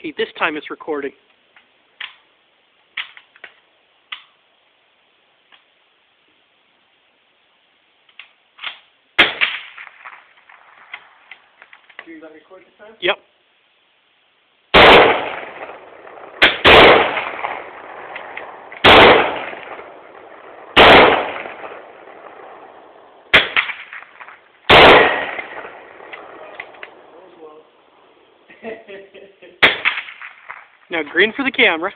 Okay, this time it's recording. Do you let me record this time? Yep. Now green for the camera.